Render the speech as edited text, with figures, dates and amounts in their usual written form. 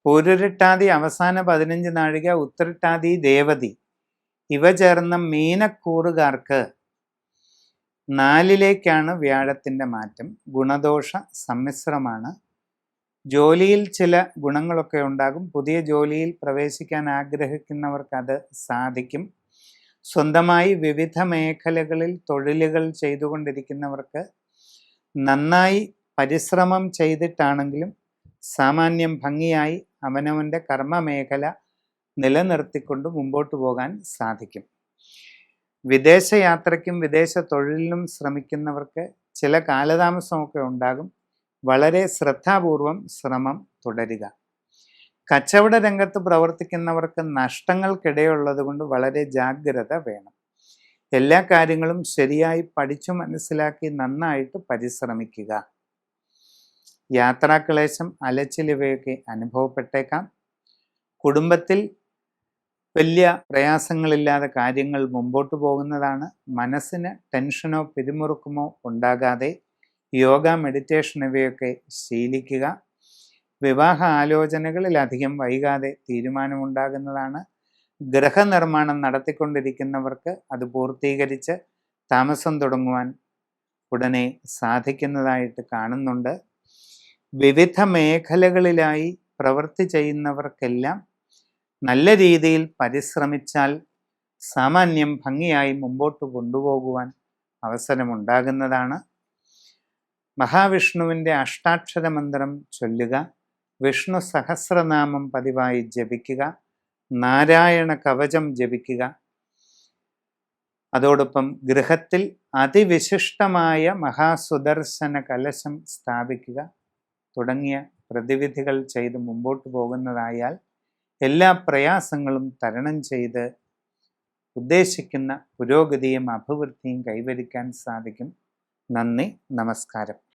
പൂരുരുട്ടാതി അവസാന 15 നാഴിക, ഉത്തരട്ടാതി ദേവതി ഇവ ചേർന്ന മീനക്കൂറുകാർക്ക് 4ലേക്കാണ് വ്യാഴത്തിൻ്റെ മാറ്റം. ഗുണദോഷ സമ്മിശ്രമാണ്. ജോലിയിൽ ചില ഗുണങ്ങളൊക്കെ ഉണ്ടാകും. പുതിയ ജോലിയിൽ പ്രവേശിക്കാൻ ആഗ്രഹിക്കുന്നവർക്ക് അത് സാധിക്കും. സ്വന്തമായി വിവിധ മേഖലകളിൽ തൊഴിലുകൾ ചെയ്തുകൊണ്ടിരിക്കുന്നവർക്ക് നന്നായി പരിശ്രമം ചെയ്തിട്ടാണെങ്കിലും സാമാന്യം ഭംഗിയായി അവനവൻ്റെ കർമ്മമേഖല നിലനിർത്തിക്കൊണ്ട് മുമ്പോട്ട് പോകാൻ സാധിക്കും. വിദേശയാത്രയ്ക്കും വിദേശ തൊഴിലിനും ശ്രമിക്കുന്നവർക്ക് ചില കാലതാമസമൊക്കെ ഉണ്ടാകും. വളരെ ശ്രദ്ധാപൂർവം ശ്രമം തുടരുക. കച്ചവട രംഗത്ത് പ്രവർത്തിക്കുന്നവർക്ക് നഷ്ടങ്ങൾക്കിടയുള്ളത് കൊണ്ട് വളരെ ജാഗ്രത വേണം. എല്ലാ കാര്യങ്ങളും ശരിയായി പഠിച്ചു മനസ്സിലാക്കി നന്നായിട്ട് പരിശ്രമിക്കുക. യാത്രാക്ലേശം, അലച്ചിലിവയൊക്കെ അനുഭവപ്പെട്ടേക്കാം. കുടുംബത്തിൽ വലിയ പ്രയാസങ്ങളില്ലാതെ കാര്യങ്ങൾ മുമ്പോട്ട് പോകുന്നതാണ്. മനസ്സിന് ടെൻഷനോ പിരിമുറുക്കമോ ഉണ്ടാകാതെ യോഗ, മെഡിറ്റേഷൻ ഇവയൊക്കെ ശീലിക്കുക. വിവാഹ ആലോചനകളിൽ അധികം വൈകാതെ തീരുമാനമുണ്ടാകുന്നതാണ്. ഗൃഹനിർമ്മാണം നടത്തിക്കൊണ്ടിരിക്കുന്നവർക്ക് അത് പൂർത്തീകരിച്ച് താമസം തുടങ്ങുവാൻ ഉടനെ സാധിക്കുന്നതായിട്ട് കാണുന്നുണ്ട്. വിവിധ മേഖലകളിലായി പ്രവൃത്തി ചെയ്യുന്നവർക്കെല്ലാം നല്ല രീതിയിൽ പരിശ്രമിച്ചാൽ സാമാന്യം ഭംഗിയായി മുമ്പോട്ട് കൊണ്ടുപോകുവാൻ അവസരമുണ്ടാകുന്നതാണ്. മഹാവിഷ്ണുവിൻ്റെ അഷ്ടാക്ഷര മന്ത്രം ചൊല്ലുക. വിഷ്ണു സഹസ്രനാമം പതിവായി ജപിക്കുക. നാരായണ കവചം ജപിക്കുക. അതോടൊപ്പം ഗൃഹത്തിൽ അതിവിശിഷ്ടമായ മഹാസുദർശന കലശം സ്ഥാപിക്കുക തുടങ്ങിയ പ്രതിവിധികൾ ചെയ്ത് മുമ്പോട്ട് പോകുന്നതായാൽ എല്ലാ പ്രയാസങ്ങളും തരണം ചെയ്ത് ഉദ്ദേശിക്കുന്ന പുരോഗതിയും അഭിവൃദ്ധിയും കൈവരിക്കാൻ സാധിക്കും. നന്ദി, നമസ്കാരം.